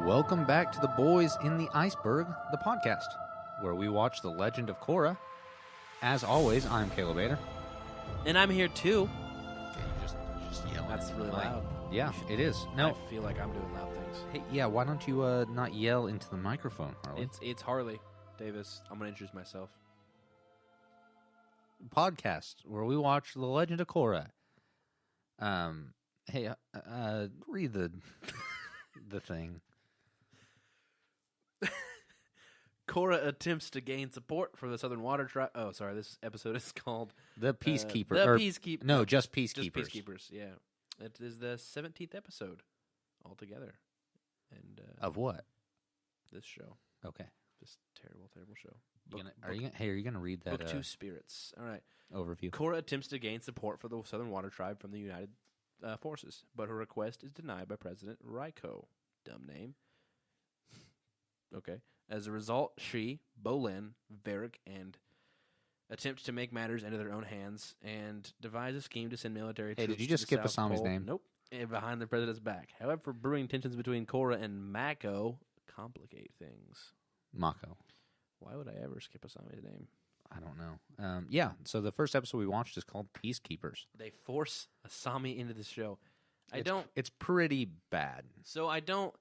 Welcome back to The Boys in the Iceberg, the podcast, where we watch The Legend of Korra. As always, I'm Caleb Bader. And I'm here too. Okay, you just yell. That's really loud. Yeah, it is. No, I feel like I'm doing loud things. hey, yeah. Why don't you not yell into the microphone, Harley? It's Harley Davis. I'm gonna introduce myself. Podcast where we watch The Legend of Korra. Hey, read the the thing. Korra attempts to gain support for the Southern Water Tribe. Oh, sorry. This episode is called The Peacekeeper. Peacekeeper. No, just Peacekeepers. Just Peacekeepers. Yeah, it is the 17th episode altogether. And Of what? this show, Okay. this terrible show. Are you gonna read that Book 2 Spirits. All right. overview? Korra attempts to gain support for the Southern Water Tribe from the United Forces, but her request is denied by President Raiko. Dumb name. Okay. As a result, she, Bolin, Varric, and attempt to make matters into their own hands and devise a scheme to send military troops. Did you just to skip the South Asami's Pole. name? Nope. And behind the president's back. However, brewing tensions between Korra and Mako complicate things. Mako. Why would I ever skip Asami's name? I don't know. Yeah, so the first episode we watched is called Peacekeepers. They force Asami into this show. It's pretty bad. So I don't.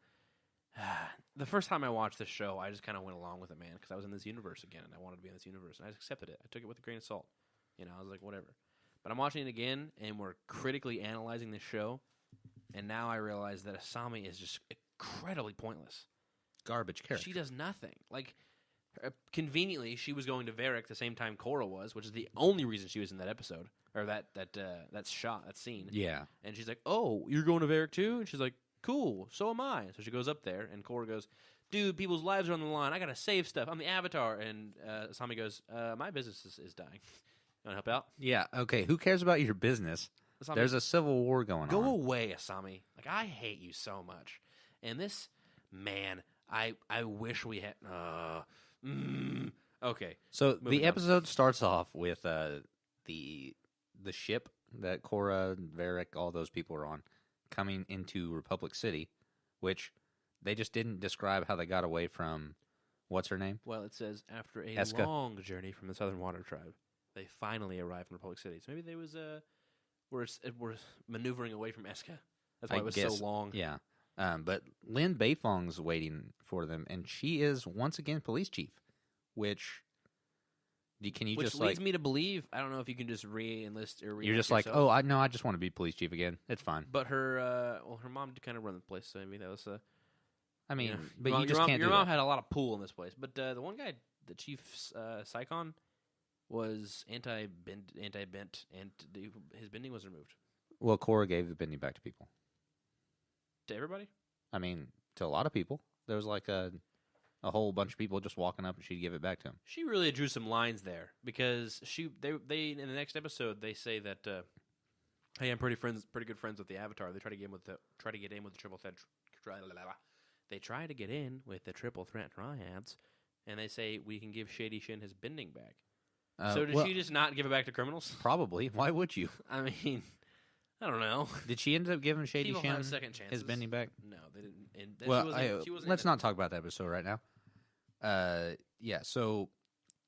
The first time I watched this show, I just kind of went along with it, man, because I was in this universe again, and I wanted to be in this universe, and I just accepted it. I took it with a grain of salt. I was like, whatever. But I'm watching it again, and we're critically analyzing this show, and now I realize that Asami is just incredibly pointless. Garbage character. She does nothing. Like, conveniently, she was going to Varric the same time Korra was, which is the only reason she was in that episode, or that shot, that scene. Yeah. And she's like, "Oh, you're going to Varric too?" And she's like, "Cool, so am I." So she goes up there, and Korra goes, "Dude, people's lives are on the line. I gotta save stuff. I'm the Avatar." And Asami goes, "My business is dying. You want to help out?" Yeah, okay. Who cares about your business? Asami, There's a civil war going on. go away, Asami. Like, I hate you so much. And this, man, I wish we had. Okay. So Moving the on. episode starts off with the ship that Korra, Varric, all those people are on, coming into Republic City, which they just didn't describe how they got away from, what's her name? Well, it says after a Eska. long journey from the Southern Water Tribe, they finally arrived in Republic City. So maybe they were maneuvering away from Eska. That's why it was so long. Yeah. But Lin Beifong's waiting for them, and she is once again police chief, which Which leads me to believe, I don't know if you can just re-enlist or you're just yourself. like, oh, I just want to be police chief again. It's fine. But her mom did kind of run the place, so maybe that was I mean, you know, but your you just mom, can't do Your mom that. had a lot of pull in this place. But the one guy, the chief Saikon, was anti-bent, and his bending was removed. Well, Korra gave the bending back to people. To everybody? I mean, to a lot of people. There was like a whole bunch of people just walking up, and she'd give it back to him. She really drew some lines there, because they in the next episode they say that hey, I'm pretty good friends with the Avatar. They try to get in with the triple threat. They try to get in with the triple threat triads, and they say we can give Shady Shin his bending back. So did she just not give it back to criminals? Probably. Why would you? I mean, I don't know. Did she end up giving Shady People Shin have second chances. his bending back? No, they didn't. And Well, she wasn't let's in it. not talk about that episode right now. Yeah, so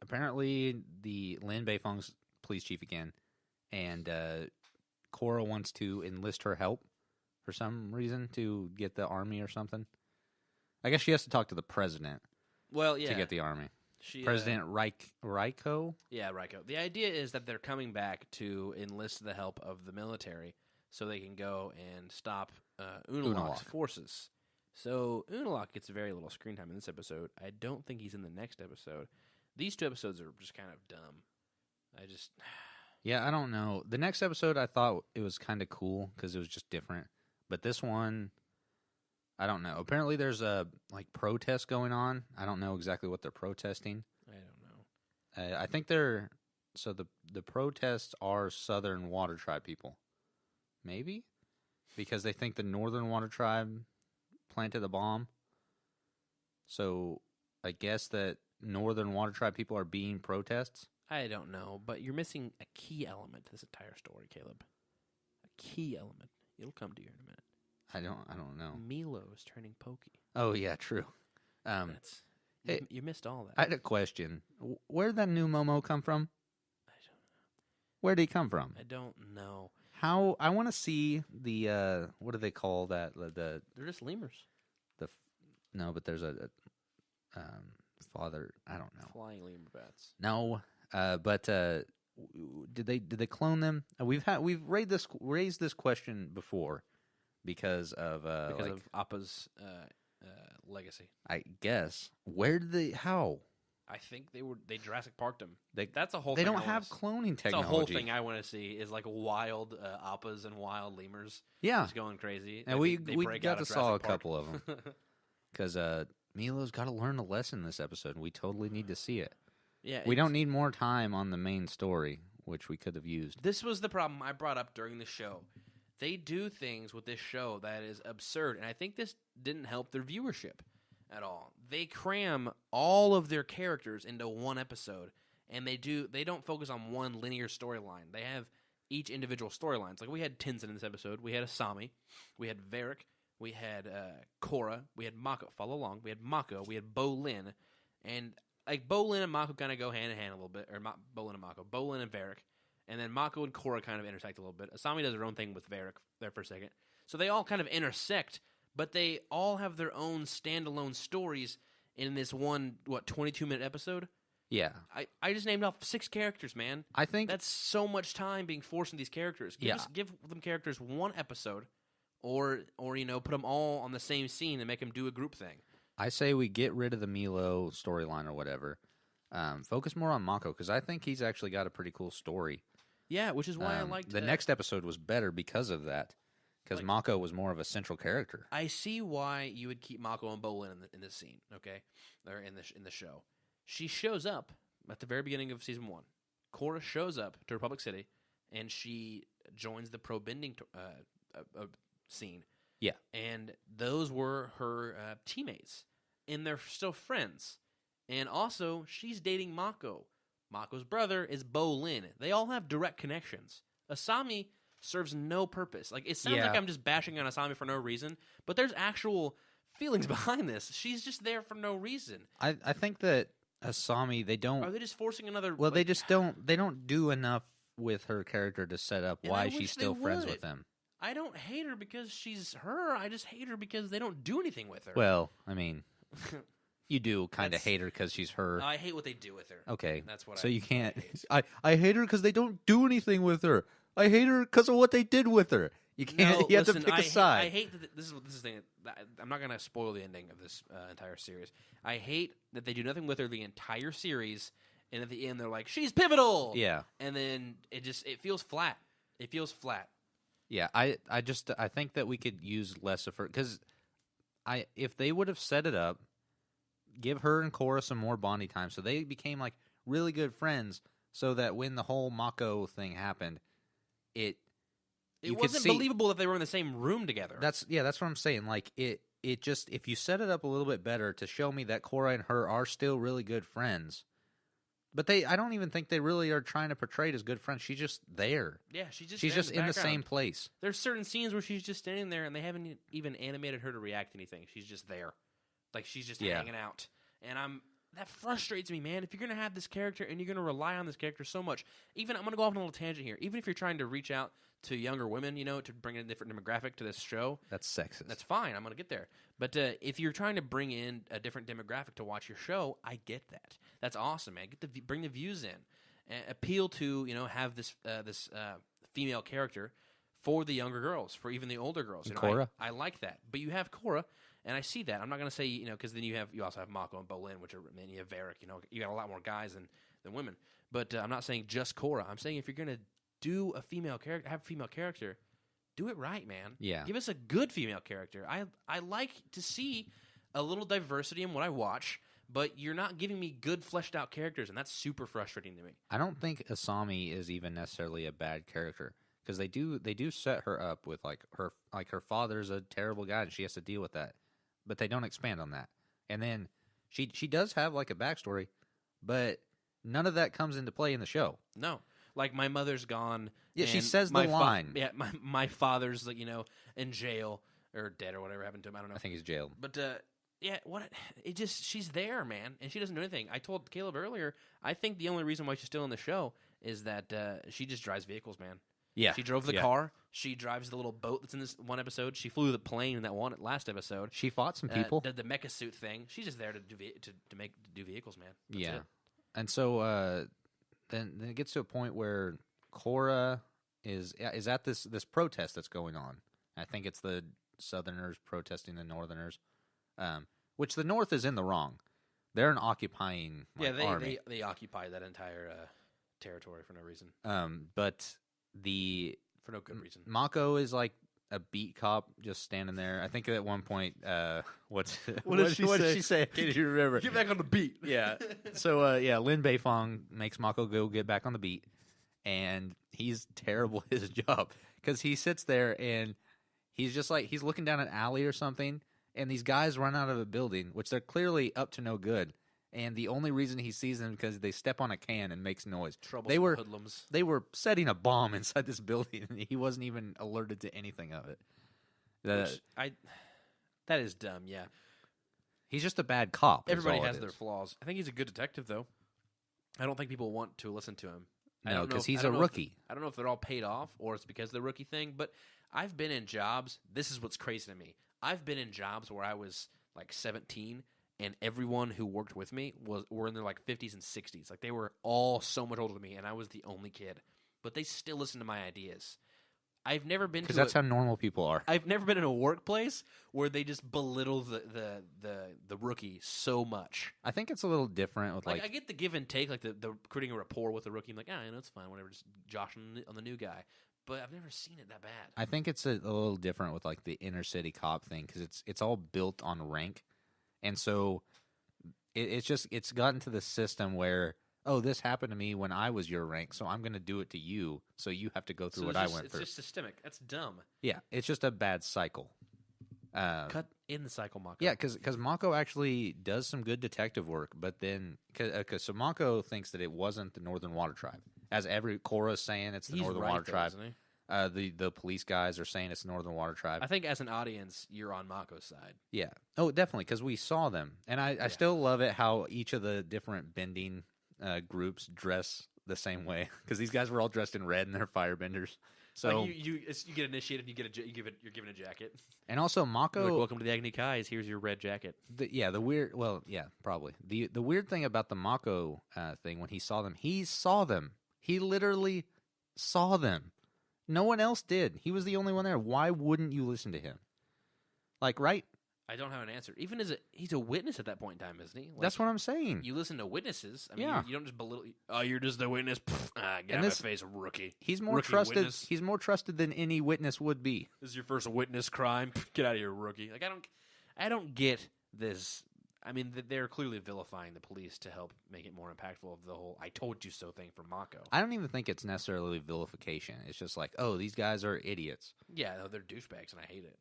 apparently the Lin Beifong's police chief again, and Korra wants to enlist her help for some reason to get the army or something. I guess she has to talk to the president Well, yeah. to get the army. She, President Raiko? Yeah, Raiko. The idea is that they're coming back to enlist the help of the military so they can go and stop Unalaq's Unalaq. forces. So Unalaq gets very little screen time in this episode. I don't think he's in the next episode. These two episodes are just kind of dumb. Yeah, I don't know. The next episode, I thought it was kind of cool because it was just different. But this one, I don't know. Apparently, there's a protest going on. I don't know exactly what they're protesting. I don't know. I think they're the protests are Southern Water Tribe people, maybe because they think the Northern Water Tribe planted the bomb. So I guess that Northern Water Tribe people are being protests. I don't know, but you're missing a key element to this entire story, Caleb. A key element. It'll come to you in a minute. I don't know. Milo is turning pokey. Oh yeah, true. That's you missed all that. I had a question. Where did that new Momo come from? I don't know. Where did he come from? I don't know. How I want to see the what do they call that? The They're just lemurs. no, but there's a father. I don't know. Flying lemur bats. No, but did they clone them? We've raised this question before because of Appa's legacy. I guess where did they? How? I think they Jurassic Parked them. They That's a whole. They thing don't have cloning technology. That's a whole thing I want to see is like wild Appas and wild lemurs. Yeah, just going crazy. And we got to saw a couple of them because Milo's got to learn a lesson this episode. We totally need to see it. Yeah, we don't need more time on the main story, which we could have used. This was the problem I brought up during the show. They do things with this show that is absurd, and I think this didn't help their viewership at all. They cram all of their characters into one episode, and they don't focus on one linear storyline. They have each individual storylines. Like we had Tenzin in this episode, we had Asami, we had Varric, we had Korra, we had Mako. Follow along. We had Mako, we had Bolin, and like Bolin and Mako kind of go hand in hand a little bit, or Bolin and Mako, Bolin and Varric, and then Mako and Korra kind of intersect a little bit. Asami does her own thing with Varric there for a second, so they all kind of intersect. But they all have their own standalone stories in this one, 22-minute episode? Yeah. I just named off 6 characters, man. I think that's so much time being forced in these characters. Give them characters one episode, or put them all on the same scene and make them do a group thing. I say we get rid of the Milo storyline or whatever. Focus more on Mako, because I think he's actually got a pretty cool story. Yeah, which is why I liked the next episode was better because of that. Because Mako was more of a central character. I see why you would keep Mako and Bolin in this scene, okay, or in the show. She shows up at the very beginning of season 1. Korra shows up to Republic City, and she joins the pro-bending scene. Yeah, and those were her teammates, and they're still friends. And also, she's dating Mako. Mako's brother is Bolin. They all have direct connections. Asami serves no purpose. Like it sounds like I'm just bashing on Asami for no reason, but there's actual feelings behind this. She's just there for no reason. I think that Asami, they don't. Are they just forcing another? Well, they just don't. They don't do enough with her character to set up why she's still friends with them. I don't hate her because she's her. I just hate her because they don't do anything with her. Well, I mean, you do kind of hate her because she's her. I hate what they do with her. Okay, that's what. So you can't. I hate her because they don't do anything with her. I hate her because of what they did with her. You can't. No, you have listen, to pick a side. I hate that. This is the thing. I'm not going to spoil the ending of this entire series. I hate that they do nothing with her the entire series, and at the end they're like, "She's pivotal." Yeah, and then it feels flat. It feels flat. Yeah, I think that we could use less of her because if they would have set it up, give her and Korra some more bonding time, so they became like really good friends, so that when the whole Mako thing happened. It wasn't believable that they were in the same room together. That's what I'm saying. Like it just if you set it up a little bit better to show me that Korra and her are still really good friends, but I don't even think they really are trying to portray it as good friends. She's just there. Yeah, she's just in the same place. There's certain scenes where she's just standing there and they haven't even animated her to react to anything. She's just there, like she's just hanging out, and that frustrates me, man. If you're going to have this character and you're going to rely on this character so much, I'm going to go off on a little tangent here. Even if you're trying to reach out to younger women, to bring in a different demographic to this show. That's sexist. That's fine. I'm going to get there. But if you're trying to bring in a different demographic to watch your show, I get that. That's awesome, man. Bring the views in. Appeal to, have this female character for the younger girls, for even the older girls. Korra? I like that. But you have Korra. And I see that. I'm not going to say, because then you also have Mako and Bolin, and you have Varric. You got a lot more guys than women. But I'm not saying just Korra. I'm saying if you're going to do a female character, have a female character, do it right, man. Yeah. Give us a good female character. I like to see a little diversity in what I watch, but you're not giving me good fleshed out characters, and that's super frustrating to me. I don't think Asami is even necessarily a bad character because they do set her up with her father's a terrible guy and she has to deal with that. But they don't expand on that. And then she does have like a backstory, but none of that comes into play in the show. No. Like my mother's gone. Yeah, she says the line. My father's in jail. or dead or whatever happened to him. I don't know. I think he's jailed. But yeah, she's there, man, and she doesn't do anything. I told Caleb earlier, I think the only reason why she's still in the show is that she just drives vehicles, man. Yeah. She drove the car. She drives the little boat that's in this one episode. She flew the plane in that last episode. She fought some people. Did the mecha suit thing. She's just there to do vehicles, man. That's it. And so then it gets to a point where Cora is at this protest that's going on. I think it's the Southerners protesting the Northerners, which the North is in the wrong. They're an occupying army. They occupy that entire territory for no reason. But for no good reason. Mako is like a beat cop just standing there. I think at one point, what did she say? Can't you remember? Get back on the beat. Yeah. So Lin Beifong makes Mako go get back on the beat, and he's terrible at his job because he sits there and he's just like he's looking down an alley or something, and these guys run out of a building, which they're clearly up to no good. And the only reason he sees them because they step on a can and makes noise. Hoodlums. They were setting a bomb inside this building, and he wasn't even alerted to anything of it. That is dumb. Yeah, he's just a bad cop. Everybody has their flaws. I think he's a good detective, though. I don't think people want to listen to him. No, because he's a rookie. I don't know if they're all paid off or it's because of the rookie thing. But I've been in jobs. This is what's crazy to me. I've been in jobs where I was like 17. And everyone who worked with me were in their like 50s and 60s. Like they were all so much older than me, and I was the only kid. But they still listen to my ideas. I've never been because that's how normal people are. I've never been in a workplace where they just belittle the rookie so much. I think it's a little different with I get the give and take, like the creating a rapport with the rookie. I'm like, it's fine, whatever, just joshing on the new guy. But I've never seen it that bad. I think it's a little different with like the inner city cop thing because it's all built on rank. And so it's gotten to the system where, this happened to me when I was your rank, so I'm going to do it to you, so you have to go through what I went through. It's just systemic. That's dumb. Yeah, it's just a bad cycle. Cut in the cycle, Mako. Yeah, because Mako actually does some good detective work, but then so Mako thinks that it wasn't the Northern Water Tribe, as every Cora's saying it's the Northern Water Tribe. Isn't he? The police guys are saying it's the Northern Water Tribe. I think as an audience, you're on Mako's side. Yeah. Oh, definitely, because we saw them. And I still love it how each of the different bending groups dress the same way. Because these guys were all dressed in red and they're firebenders. So like you get initiated, you're given a jacket. And also Mako, like, welcome to the Agni Kais. Here's your red jacket. The weird thing about the Mako thing when he saw them. He literally saw them. No one else did. He was the only one there. Why wouldn't you listen to him? Like, right? I don't have an answer. Even he's a witness at that point in time, isn't he? Like, that's what I'm saying. You listen to witnesses. I mean, you don't just belittle. Oh, you're just the witness. Get out of my face, rookie. He's more trusted. Witness. He's more trusted than any witness would be. This is your first witness crime. Get out of here, rookie. Like I don't get this. I mean, they're clearly vilifying the police to help make it more impactful of the whole "I told you so" thing for Mako. I don't even think it's necessarily vilification. It's just like, these guys are idiots. Yeah, no, they're douchebags, and I hate it.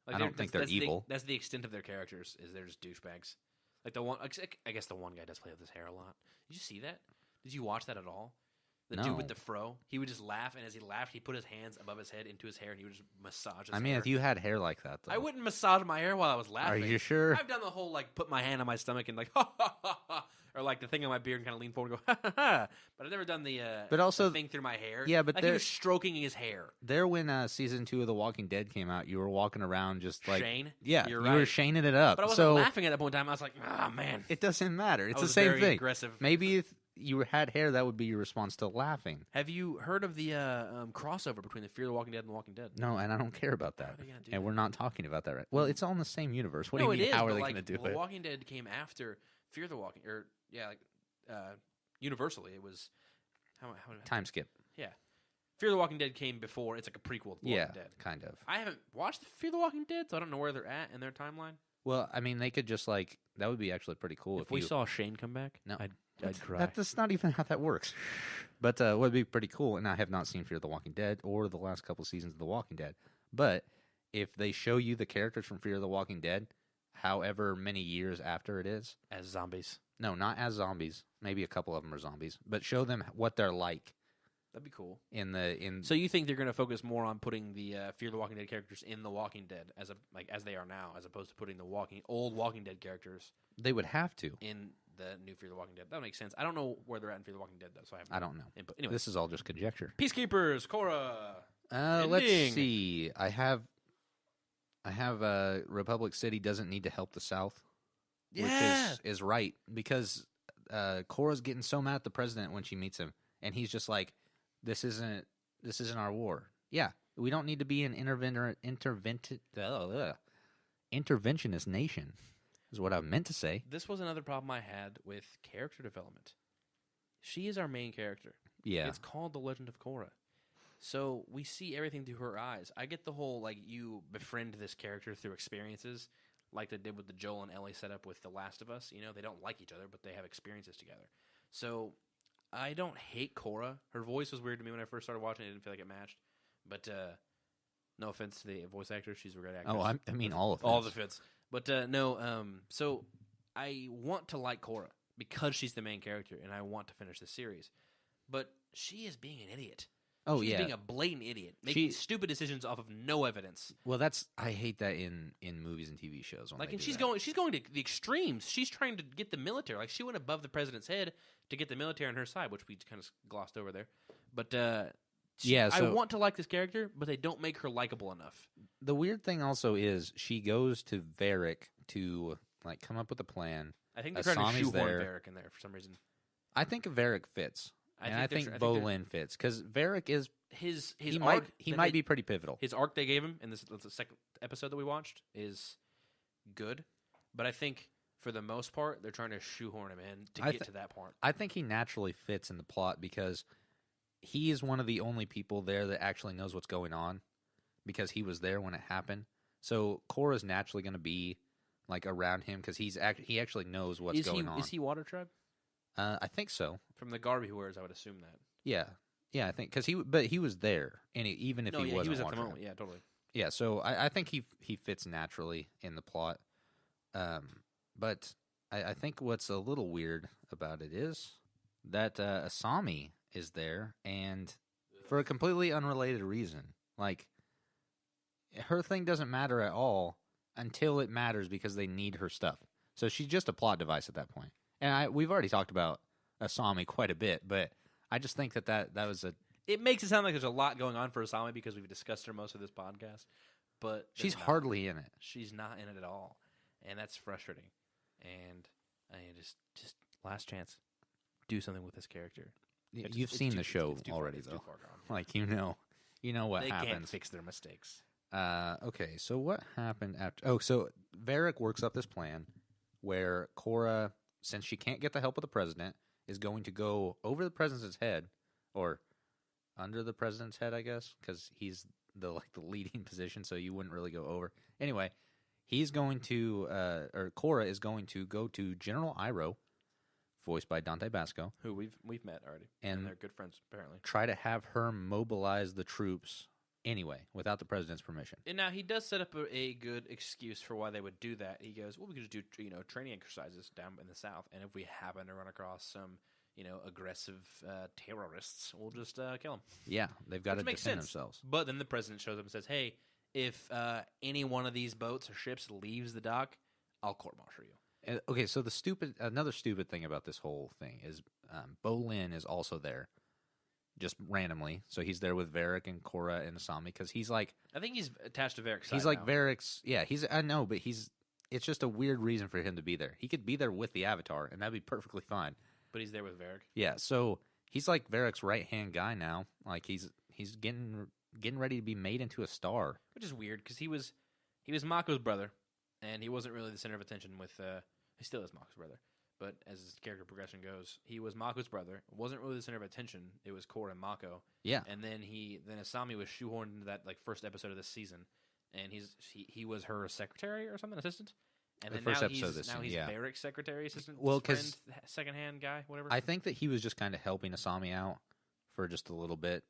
Like, I don't think they're evil. That's the extent of their characters, is they're just douchebags. Like the one, I guess the one guy does play with his hair a lot. Did you see that? Did you watch that at all? The dude with the fro, he would just laugh, and as he laughed, he put his hands above his head into his hair, and he would just massage his hair. If you had hair like that, though. I wouldn't massage my hair while I was laughing. Are you sure? I've done the whole, put my hand on my stomach and, ha, ha, ha, ha, or, the thing on my beard and kind of lean forward and go, ha, ha, ha. But I've never done the thing through my hair. Yeah, but he was stroking his hair. There, when Season 2 of The Walking Dead came out, you were walking around just like... Shane? Yeah, you were Shaning it up. But I wasn't laughing at that point in time. I was like, man. It doesn't matter. It's the same thing. Aggressive. Maybe if you had hair, that would be your response to laughing. Have you heard of the crossover between the Fear the Walking Dead and The Walking Dead? No, and I don't care about that. And we're not talking about that right. Well, it's all in the same universe. What do you mean? It is, how are they going to do it? The Walking Dead came after Fear the Walking, universally it was how time skip. Yeah, Fear the Walking Dead came before. It's like a prequel to The Walking Dead. Kind of. I haven't watched Fear the Walking Dead, so I don't know where they're at in their timeline. Well, I mean, they could just that would be actually pretty cool if we saw Shane come back. No, I'd cry. That's not even how that works. But what would be pretty cool, and I have not seen Fear the Walking Dead or the last couple seasons of The Walking Dead, but if they show you the characters from Fear the Walking Dead, however many years after it is, as zombies. No, not as zombies. Maybe a couple of them are zombies, but show them what they're like That'd be cool. So you think they're going to focus more on putting the Fear the Walking Dead characters in The Walking Dead as they are now, as opposed to putting the old Walking Dead characters they would have to in the new Fear the Walking Dead? That makes sense. I don't know where they're at in Fear the Walking Dead though, so I don't know. input. Anyway, This is all just conjecture. Peacekeepers, Korra. Let's see. I have Republic City doesn't need to help the South, which is right, because Korra's getting so mad at the president when she meets him, and he's just like, This isn't our war. Yeah, we don't need to be an interventionist nation, is what I meant to say. This was another problem I had with character development. She is our main character. Yeah. It's called The Legend of Korra. So we see everything through her eyes. I get the whole, like, you befriend this character through experiences, like they did with the Joel and Ellie setup with The Last of Us. You know, they don't like each other, but they have experiences together. So I don't hate Korra. Her voice was weird to me when I first started watching it. I didn't feel like it matched. But no offense to the voice actor. She's a great actress. Oh, I mean all of it. All the fits. But so I want to like Korra because she's the main character, and I want to finish this series. But she is being an idiot. Oh, she's yeah. being a blatant idiot, making stupid decisions off of no evidence. Well, I hate that in movies and TV shows. And she's going to the extremes. She's trying to get the military. Like, she went above the president's head to get the military on her side, which we kind of glossed over there. But I want to like this character, but they don't make her likable enough. The weird thing also is she goes to Varric to like come up with a plan. I think they're trying to shoehorn Varric in there for some reason. I think Varric fits. I think Bolin fits because Varric is he might be pretty pivotal. His arc they gave him in the second episode that we watched is good, but I think for the most part they're trying to shoehorn him in to get to that part. I think he naturally fits in the plot because he is one of the only people there that actually knows what's going on because he was there when it happened. So Korra's naturally going to be like around him because he actually knows what's going on. Is he Water Tribe? I think so. From the garb he wears, I would assume that. Yeah, I think because he was there, and even if he wasn't, he was at Water the moment. Tribe. Yeah, totally. Yeah, so I think he fits naturally in the plot. But I think what's a little weird about it is that Asami is there, and for a completely unrelated reason. Like, her thing doesn't matter at all until it matters because they need her stuff. So she's just a plot device at that point. And we've already talked about Asami quite a bit, but I just think that was a... It makes it sound like there's a lot going on for Asami because we've discussed her most of this podcast, but... She's hardly in it. She's not in it at all, and that's frustrating. And I just last chance, do something with this character. You've seen the show already, though. Like, you know what happens. They can't fix their mistakes. Okay, so what happened after... Oh, so Varric works up this plan where Korra, since she can't get the help of the president, is going to go over the president's head, or under the president's head, I guess, because he's the leading position, so you wouldn't really go over. Anyway, he's going to, or Korra is going to go to General Iroh, voiced by Dante Basco, who we've met already, and they're good friends apparently. Try to have her mobilize the troops anyway, without the president's permission. And now he does set up a good excuse for why they would do that. He goes, "Well, we could just do training exercises down in the South, and if we happen to run across some aggressive terrorists, we'll just kill them." Yeah, they've got to defend themselves. But then the president shows up and says, "Hey, if any one of these boats or ships leaves the dock, I'll court-martial you." Okay, so another stupid thing about this whole thing is Bolin is also there, just randomly. So he's there with Varric and Korra and Asami because he's like... I think he's attached to Varric's side. He's like Varric's... Yeah, I know, but it's just a weird reason for him to be there. He could be there with the Avatar, and that'd be perfectly fine. But he's there with Varric. Yeah, so he's like Varric's right-hand guy now. Like, he's getting ready to be made into a star. Which is weird, because he was Mako's brother, and he wasn't really the center of attention with... he still is Mako's brother. But as his character progression goes, he was Mako's brother. It wasn't really the center of attention. It was Korra and Mako. Yeah. And then Asami was shoehorned into that first episode of this season, and he was her secretary or something, assistant. And then now he's Varric's secretary, assistant, well, because second-hand guy, whatever. I think that he was just kind of helping Asami out for just a little bit,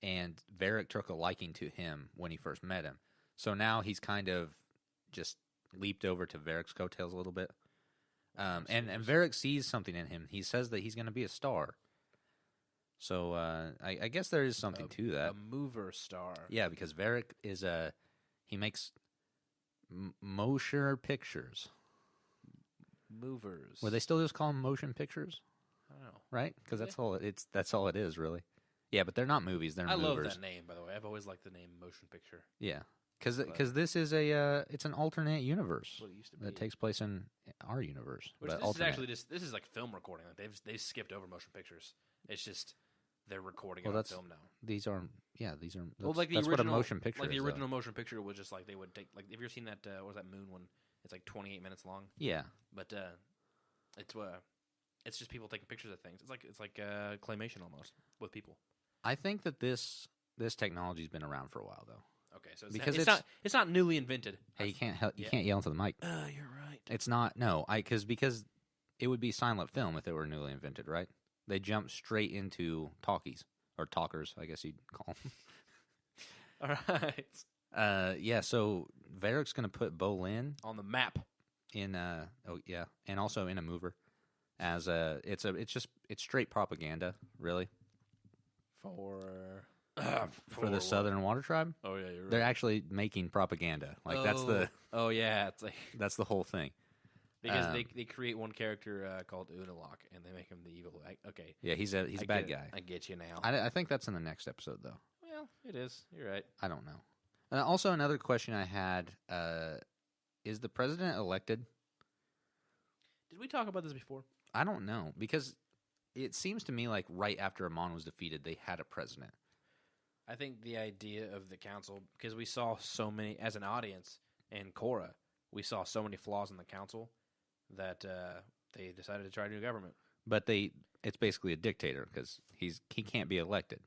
and Varric took a liking to him when he first met him. So now he's kind of just leaped over to Varric's coattails a little bit. And Varric sees something in him. He says that he's going to be a star. So I guess there is something to that. A mover star. Yeah, because Varric is he makes motion pictures. Movers. Were they still just call them motion pictures? I don't know. Right? Because that's all it is, really. Yeah, but they're not movies. They're movers. I love that name, by the way. I've always liked the name motion picture. Yeah, because this is it's an alternate universe What it used to be. that takes place in our universe. Which but this is alternate. actually this is like film recording. Like they skipped over motion pictures. It's just they're recording it on that's film now. These are that's, Well, like the that's original, what a motion picture like the is. original motion picture was just like they would take like. Have you ever seen that? What was that Moon one? It's like 28 minutes long. Yeah, But it's just people taking pictures of things. It's like claymation almost with people. I think that this technology's been around for a while though. Okay, so Because it's not newly invented. Hey, you can't yell into the mic. You're right. It's not because it would be silent film if it were newly invented, right? They jump straight into talkies or talkers, I guess you'd call them. All right. Yeah. So Varric's going to put Bolin On the map. in and also in a mover as it's straight propaganda, really, For the Southern Water Tribe. Oh yeah, you're right. They're actually making propaganda. Like that's the it's like that's the whole thing. because they create one character called LoK and they make him the evil. Okay, Yeah, he's a bad guy. I get you now. I think that's in the next episode though. Well, it is. You're right. I don't know. Also, another question I had: is the president elected? Did we talk about this before? I don't know because it seems to me like right after Amon was defeated, they had a president. I think the idea of the council, because we saw so many, as an audience, and Korra, we saw so many flaws in the council that they decided to try a new government. But it's basically a dictator because he can't be elected,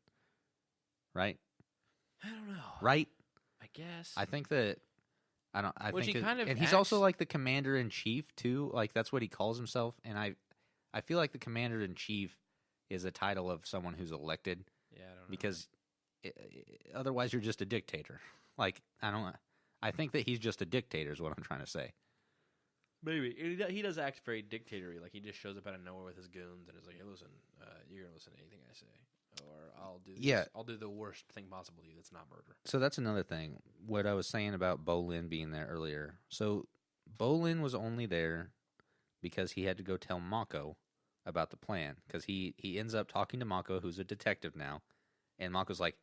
right? I don't know. Right? I guess. I think that I don't. I Which think he that, kind of and he's acts- also like the commander in chief too. Like that's what he calls himself. And I feel like the commander in chief is a title of someone who's elected. Yeah, I don't know. Because otherwise you're just a dictator. Like I think that he's just a dictator is what I'm trying to say. Maybe. He does act very dictator-y. Like, he just shows up out of nowhere with his goons and is like, hey, listen, you're going to listen to anything I say. Or I'll do the worst thing possible to you that's not murder. So that's another thing. What I was saying about Bolin being there earlier. So Bolin was only there because he had to go tell Mako about the plan. Because he ends up talking to Mako, who's a detective now. And Mako's like,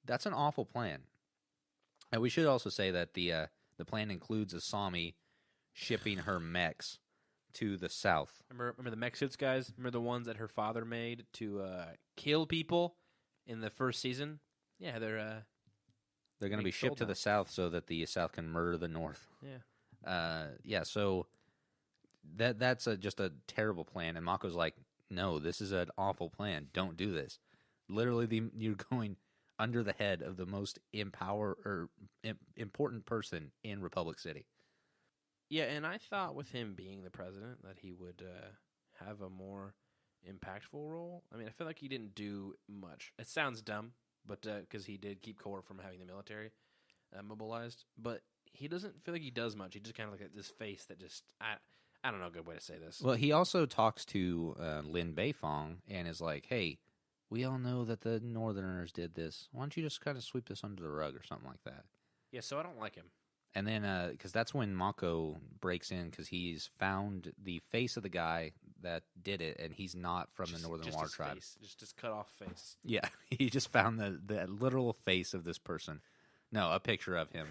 that's an awful plan. And we should also say that the plan includes Asami shipping her mechs to the south. Remember the mech suits, guys? Remember the ones that her father made to kill people in the first season? Yeah, they're going to be shipped to the south so that the south can murder the north. Yeah. So that's just a terrible plan. And Mako's like, no, this is an awful plan. Don't do this. Literally, you're going under the head of the most important person in Republic City. Yeah, and I thought with him being the president that he would have a more impactful role. I mean, I feel like he didn't do much. It sounds dumb, but because he did keep Korra from having the military mobilized, but he doesn't feel like he does much. He just kind of like this face that just I don't know a good way to say this. Well, he also talks to Lin Beifong and is like, hey, we all know that the Northerners did this. Why don't you just kind of sweep this under the rug or something like that? Yeah, so I don't like him. And then, because that's when Mako breaks in, because he's found the face of the guy that did it, and he's not from the Northern Water Tribe. Face. Just cut off face. Yeah, he just found the literal face of this person. No, a picture of him.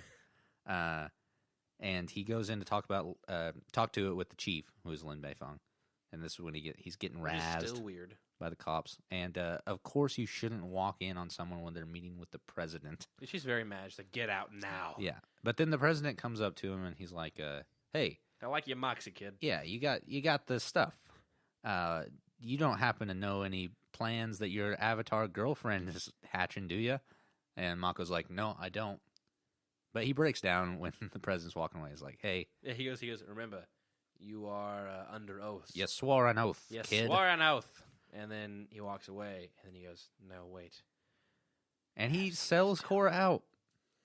And he goes in to talk to it with the chief, who is Lin Beifong. And this is when he's getting razzed. Still weird. By the cops. And, of course, you shouldn't walk in on someone when they're meeting with the president. She's very mad. She's like, get out now. Yeah. But then the president comes up to him, and he's like, hey. I like your moxie, kid. Yeah, you got the stuff. You don't happen to know any plans that your avatar girlfriend is hatching, do you? And Mako's like, no, I don't. But he breaks down when the president's walking away. He's like, hey. Yeah, he goes, remember, you are under oath. You swore an oath, yes, kid. Swore an oath. And then he walks away, and then he goes, no, wait. And he sells Korra out.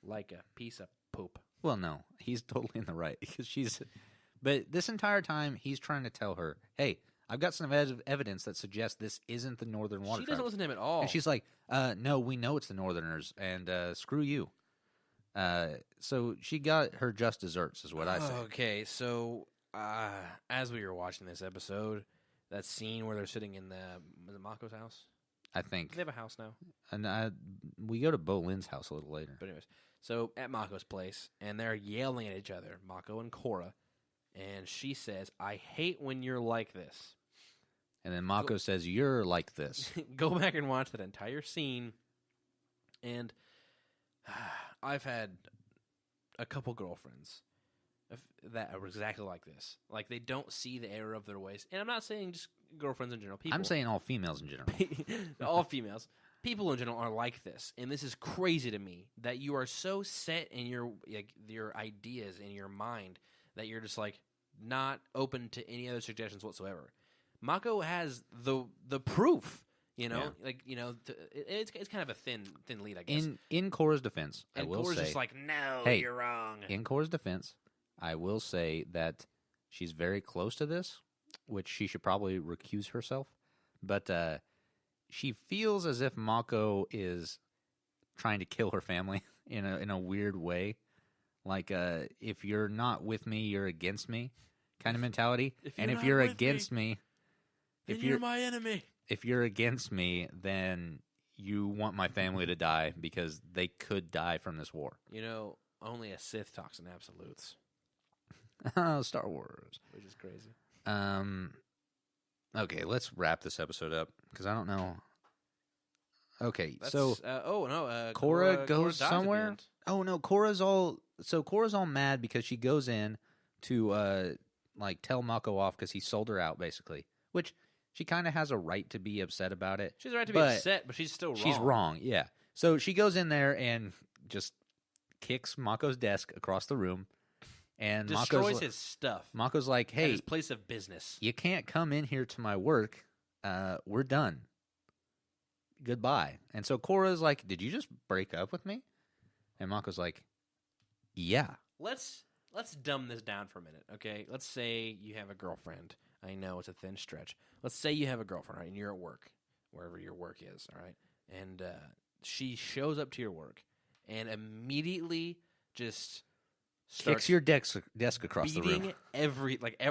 Like a piece of poop. Well, no, he's totally in the right because she's. But this entire time, he's trying to tell her, "Hey, I've got some evidence that suggests this isn't the Northern Water She doesn't Tribes." listen to him at all. And she's like, "No, we know it's the Northerners, and screw you." So she got her just desserts, is what I say. Okay, so as we were watching this episode, that scene where they're sitting in was it Mako's house? I Do think. they have a house now? And we go to Bo Lin's house a little later. But anyways, so at Mako's place, and they're yelling at each other, Mako and Korra, and she says, "I hate when you're like this." And then Mako says, "You're like this." Go back and watch that entire scene. And I've had a couple girlfriends that are exactly like this. Like, they don't see the error of their ways. And I'm not saying just girlfriends in general. People, I'm saying all females in general. all females. People in general are like this. And this is crazy to me that you are so set in your ideas in your mind that you're just like not open to any other suggestions whatsoever. Mako has the proof, it's kind of a thin lead, I guess. In Korra's defense, and I will Korra's say, just like, no, hey, you're wrong. In Korra's defense, I will say that she's very close to this, which she should probably recuse herself. But she feels as if Mako is trying to kill her family in a weird way, like if you're not with me, you're against me, kind of mentality. And if you're against me, then you're my enemy. If you're against me, then you want my family to die because they could die from this war. Only a Sith talks in absolutes. Star Wars. Which is crazy. Okay, let's wrap this episode up because I don't know. Okay, Korra goes dies somewhere. Oh no, Korra's all mad because she goes in to tell Mako off because he sold her out basically, which she kind of has a right to be upset about it. She's right to be upset, but she's still wrong. She's wrong, yeah. So she goes in there and just kicks Mako's desk across the room and destroys his stuff. Mako's like, "Hey, at his place of business. You can't come in here to my work. We're done. Goodbye." And so Korra's like, "Did you just break up with me?" And Mako's like, "Yeah." Let's dumb this down for a minute, okay? Let's say you have a girlfriend. I know it's a thin stretch. Let's say you have a girlfriend, right? And you're at work, wherever your work is, all right? And she shows up to your work and immediately just kicks your desk across the room.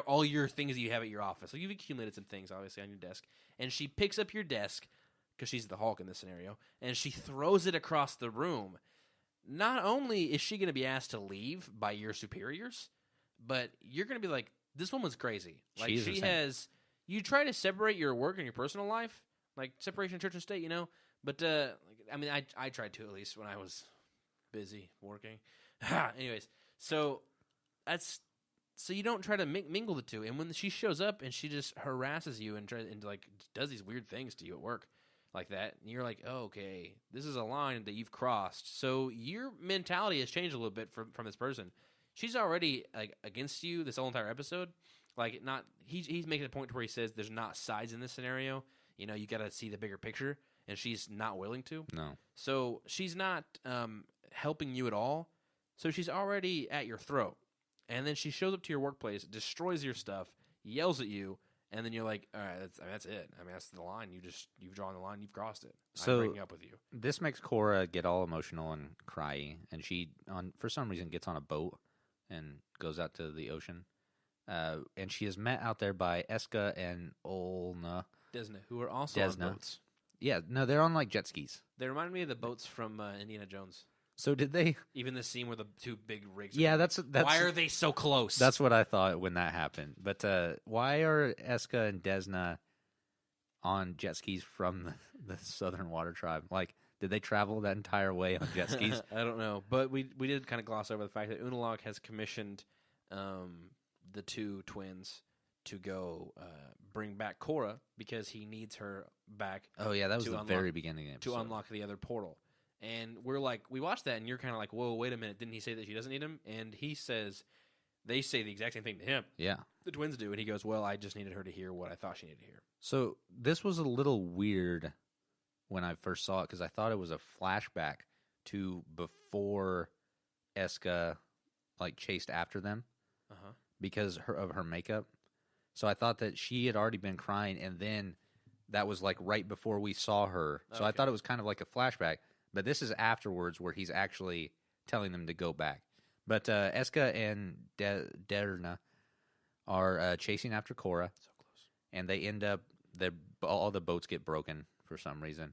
All your things that you have at your office. So you've accumulated some things, obviously, on your desk. And she picks up your desk, because she's the Hulk in this scenario, and she throws it across the room. Not only is she going to be asked to leave by your superiors, but you're going to be like, this woman's crazy. Like, she has... You try to separate your work and your personal life, like separation of church and state, But, I tried to, at least, when I was busy working. Anyways, so you don't try to mingle the two. And when she shows up and she just harasses you and does these weird things to you at work like that, and you're like, oh, okay, this is a line that you've crossed. So your mentality has changed a little bit from this person. She's already against you this whole entire episode. He's making a point to where he says there's not sides in this scenario. You got to see the bigger picture, and she's not willing to. No. So she's not helping you at all. So she's already at your throat. And then she shows up to your workplace, destroys your stuff, yells at you, and then you're like, all right, that's it. That's the line. You've drawn the line. You've crossed it. I'm breaking up with you. This makes Korra get all emotional and cryy, and she, for some reason, gets on a boat and goes out to the ocean. And she is met out there by Eska and Olna. Desna, who are also on boats. Yeah, no, they're on jet skis. They remind me of the boats from Indiana Jones. So did they? Even the scene where the two big rigs. Yeah, that's. Why are they so close? That's what I thought when that happened. But why are Eska and Desna on jet skis from the Southern Water Tribe? Did they travel that entire way on jet skis? I don't know, but we did kind of gloss over the fact that Unalaq has commissioned the two twins to go bring back Korra because he needs her back. Oh yeah, that was the very beginning of the episode. To unlock the other portal. And we're like, we watched that, and you're kind of like, whoa, wait a minute. Didn't he say that she doesn't need him? And he says, they say the exact same thing to him. Yeah. The twins do. And he goes, well, I just needed her to hear what I thought she needed to hear. So this was a little weird when I first saw it because I thought it was a flashback to before Eska chased after them because of her makeup. So I thought that she had already been crying, and then that was like right before we saw her. So I Okay. thought it was kind of like a flashback. But this is afterwards where he's actually telling them to go back. But Eska and Derna are chasing after Korra, So close. and they end up all the boats get broken for some reason,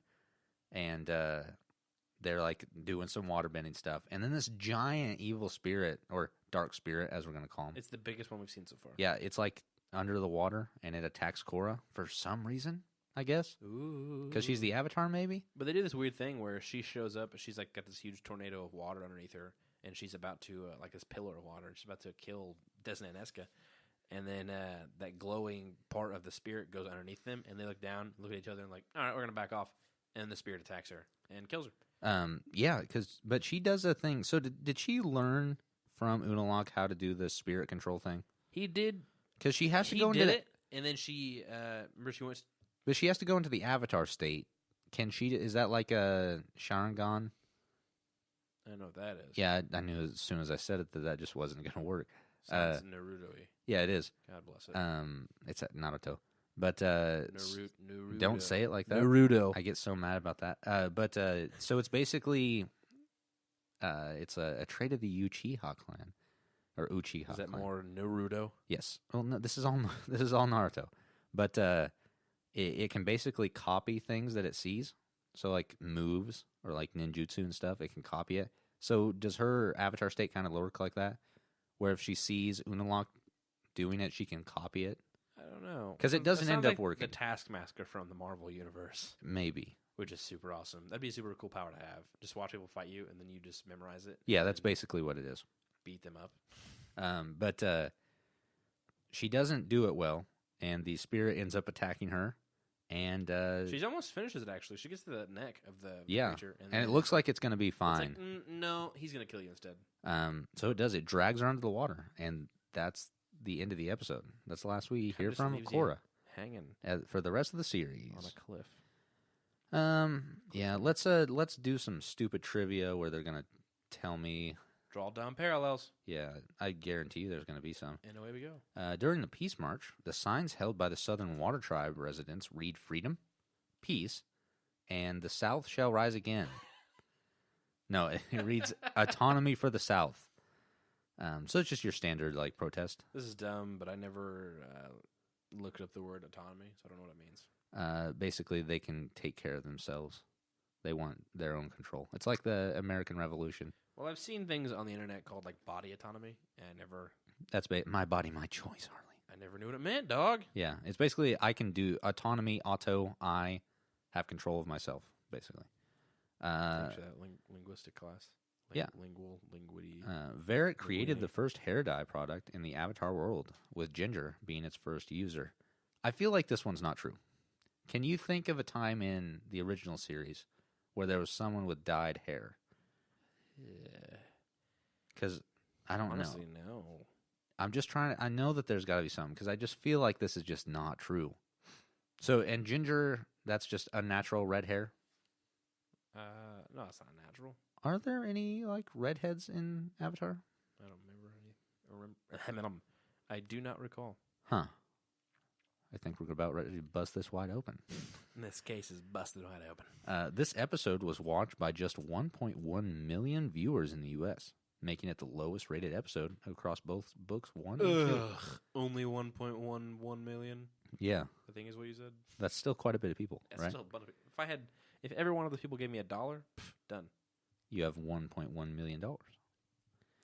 and they're like doing some waterbending stuff, and then this giant evil spirit or dark spirit, as we're gonna call him. It's the biggest one we've seen so far. Yeah, it's like under the water, and it attacks Korra for some reason. I guess Ooh. because she's the Avatar, maybe. But they do this weird thing where she shows up. She's like got this huge tornado of water underneath her, and she's about to like this pillar of water. And she's about to kill Desna and Eska, and then that glowing part of the spirit goes underneath them, and they look down, look at each other, and like, all right, we're gonna back off. And the spirit attacks her and kills her. Yeah, but she does a thing. So did she learn from Unalaq how to do the spirit control thing? He did. Because she has to He go into did it, and then she remember she went. but she has to go into the Avatar state. Can she? Is that like a Sharingan? I don't know what that is. Yeah, I knew as soon as I said it that just wasn't going to work. Sounds Naruto-y. Yeah, it is. God bless it. It's at Naruto, but Naruto. don't say it like that. Naruto. I get so mad about that. But so it's basically, it's a trait of the Uchiha clan, or Uchiha. Is that clan. more Naruto? Yes. Well, no, this is all Naruto, but it can basically copy things that it sees. So like moves or like ninjutsu and stuff, it can copy it. So does her avatar state kind of work like that, where if she sees Unalaq doing it, she can copy it? I don't know. 'Cause it doesn't That end sounds up like working. The Taskmaster from the Marvel Universe, Maybe. which is super awesome. That'd be a super cool power to have. Just watch people fight you, and then you just memorize it. Yeah, and that's basically what it is. beat them up. But she doesn't do it well, and the spirit ends up attacking her. And She almost finishes it. Actually, she gets to the neck of the yeah, creature, and then it looks like it's going to be it's fine. like, no, he's gonna kill you instead. So it does. It drags her under the water, and that's the end of the episode. That's the last we hear just from leaves you Korra hanging for the rest of the series. on a cliff. Yeah. Let's do some stupid trivia where they're gonna tell me. Draw down parallels, Yeah, I guarantee you there's gonna be some. and away we go. During the Peace March, the signs held by the Southern Water Tribe residents read freedom, peace, and the South shall rise again. No, it reads autonomy for the South. So it's just your standard like protest. This is dumb, but I never looked up the word autonomy, so I don't know what it means. Basically, they can take care of themselves. They want their own control. It's like the American Revolution. Well, I've seen things on the internet called like body autonomy, and That's my body, my choice, Harley. I never knew what it meant, dog. Yeah, it's basically I can do autonomy, I have control of myself, basically. Thanks for that linguistic class. Yeah. Linguity. Varric created the first hair dye product in the Avatar world, with Ginger being its first user. I feel like this one's not true. Can you think of a time in the original series where there was someone with dyed hair? Yeah. Because I don't Honestly, know. no. I'm just trying to. I know that there's got to be some because I just feel like this is just not true. So, and Ginger, that's just unnatural red hair. No, it's not natural. Are there any like redheads in Avatar? I don't remember any. I do not recall. Huh. I think we're about ready to bust this wide open. In this case, is busted wide open. This episode was watched by just 1.1 million viewers in the U.S., making it the lowest rated episode across both books 1 and 2. Only 1.11 million. Yeah, I think is what you said. that's still quite a bit of people, That's right? still, but if every one of those people gave me $1, done. You have $1.1 million.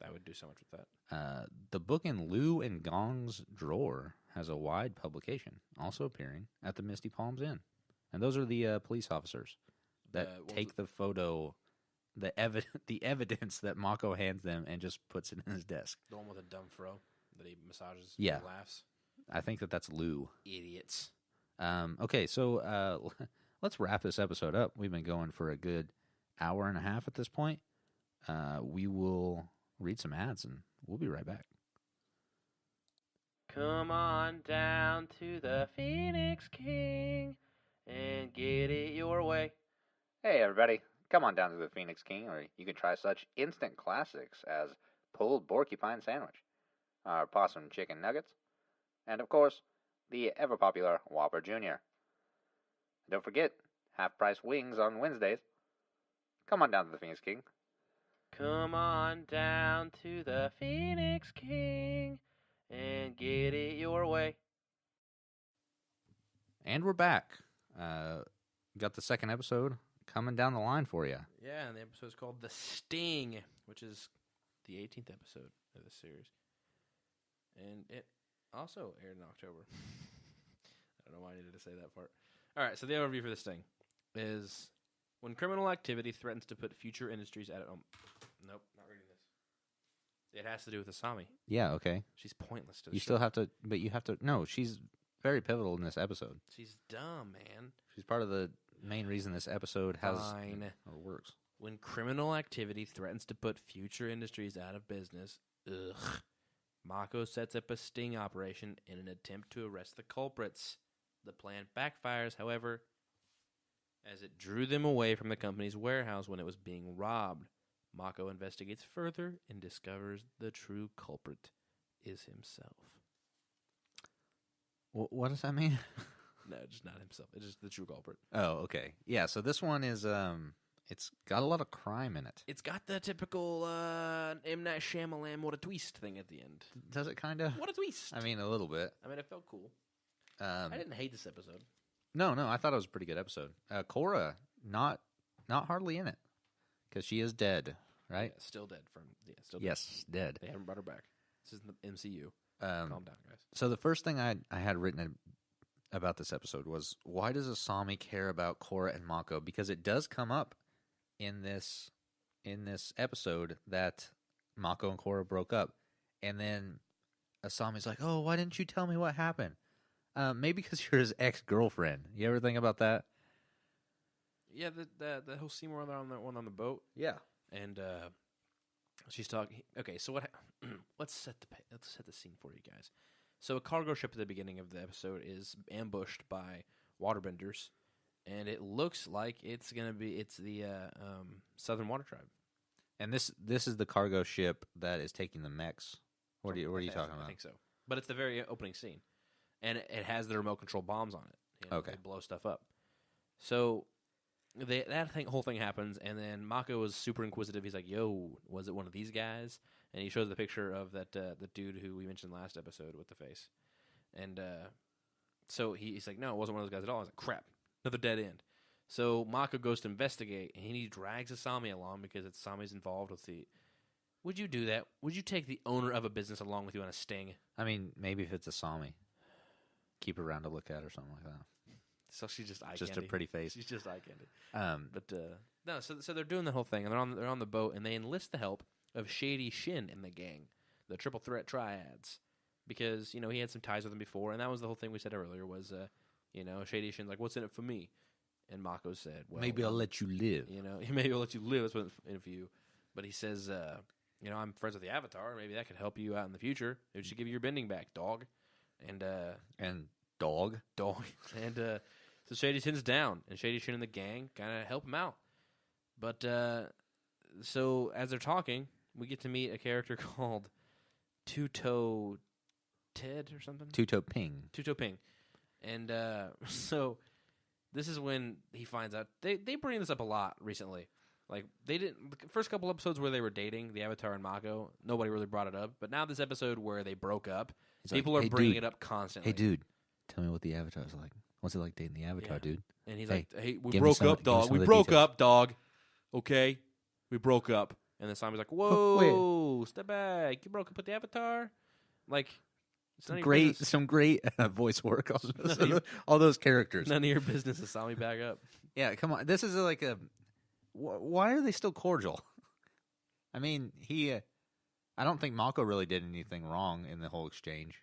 I would do so much with that. The book in Liu and Gong's drawer has a wide publication, also appearing at the Misty Palms Inn. And those are the police officers that take the photo, the evidence that Mako hands them and just puts it in his desk. The one with a dumb fro that he massages Yeah. and laughs. I think that's Liu. Idiots. Okay, so let's wrap this episode up. We've been going for a good hour and a half at this point. We will read some ads, and we'll be right back. Come on down to the Phoenix King and get it your way. Hey, everybody. Come on down to the Phoenix King, where you can try such instant classics as pulled porcupine sandwich, our possum chicken nuggets, and, of course, the ever-popular Whopper Jr. Don't forget, half-price wings on Wednesdays. Come on down to the Phoenix King. Come on down to the Phoenix King and get it your way. And we're back. Got the second episode coming down the line for you. Yeah, and the episode is called The Sting, which is the 18th episode of the series. And it also aired in October. I don't know why I needed to say that part. All right, so the overview for The Sting is when criminal activity threatens to put future industries at home. Nope, not reading this. It has to do with Asami. Yeah, okay. She's pointless to the You show. still have to, but you have to, no, she's very pivotal in this episode. She's dumb, man. She's part of the main reason this episode has, Fine. or works. When criminal activity threatens to put future industries out of business, Mako sets up a sting operation in an attempt to arrest the culprits. The plan backfires, however, as it drew them away from the company's warehouse when it was being robbed. Mako investigates further and discovers the true culprit is himself. What does that mean? No, just not himself. It's just the true culprit. Oh, okay. Yeah, so this one is, it's got a lot of crime in it. It's got the typical M. Night Shyamalan, what a twist thing at the end. Does it kind of? What a twist. I mean, a little bit. I mean, it felt cool. I didn't hate this episode. No, I thought it was a pretty good episode. Korra, not hardly in it, because she is dead, right? Yeah, still dead. Still dead. Yes, dead. They haven't brought her back. This is the MCU. Um, Calm down, guys. So the first thing I had written about this episode was, why does Asami care about Korra and Mako? Because it does come up in this episode that Mako and Korra broke up, and then Asami's like, "Oh, why didn't you tell me what happened?" Maybe because you're his ex-girlfriend. You ever think about that? Yeah, the whole scene where they're on the boat. Yeah. And she's talking. Okay, so what? Let's set the scene for you guys. So a cargo ship at the beginning of the episode is ambushed by waterbenders, and it looks like it's the Southern Water Tribe. And this is the cargo ship that is taking the mechs. What are you talking about? I think so. But it's the very opening scene, and it has the remote control bombs on it. Okay. They blow stuff up. So whole thing happens, and then Mako is super inquisitive. He's like, "Yo, was it one of these guys?" And he shows the picture of that the dude who we mentioned last episode with the face. And so he's like, "No, it wasn't one of those guys at all." I was like, "Crap, another dead end." So Mako goes to investigate, and he drags Asami along because Asami's involved with the. Would you do that? Would you take the owner of a business along with you on a sting? I mean, maybe if it's Asami, keep her around to look at or something like that. So she's just eye Just candy. a pretty face. She's just eye candy. But No, so they're doing the whole thing, and they're on the boat, and they enlist the help of Shady Shin in the gang, the triple threat triads, because he had some ties with them before, and that was the whole thing we said earlier was Shady Shin's like, "What's in it for me?" And Mako said, "Well, maybe I'll let you live." Maybe I'll let you live. That's what's in it for you. But he says, I'm friends with the Avatar. Maybe that could help you out in the future. It should give you your bending back, dog. And dog. And so Shady Shin's down, and Shady Shin and the gang kind of help him out. But so as they're talking, we get to meet a character called Two-Toe Ted or something? Two-Toe Ping. Two-Toe Ping. And so this is when he finds out. They bring this up a lot recently. Like, they didn't. The first couple episodes where they were dating, the Avatar and Mako, nobody really brought it up. But now this episode where they broke up, people are bringing it up constantly. Hey, dude, tell me what the Avatar's like. What's it like dating the Avatar, dude? And he's Hey, like, "Hey, we give me broke some- up, give me dog. some We of the broke details." up, dog. Okay, we broke up." And then Simon's like, "Whoa, step back! You broke up with the Avatar? Like, it's none of your business. Some great voice work. All those characters. None of your business to sign me back up." Yeah, come on. This is like a. Why are they still cordial? I mean, I don't think Mako really did anything wrong in the whole exchange,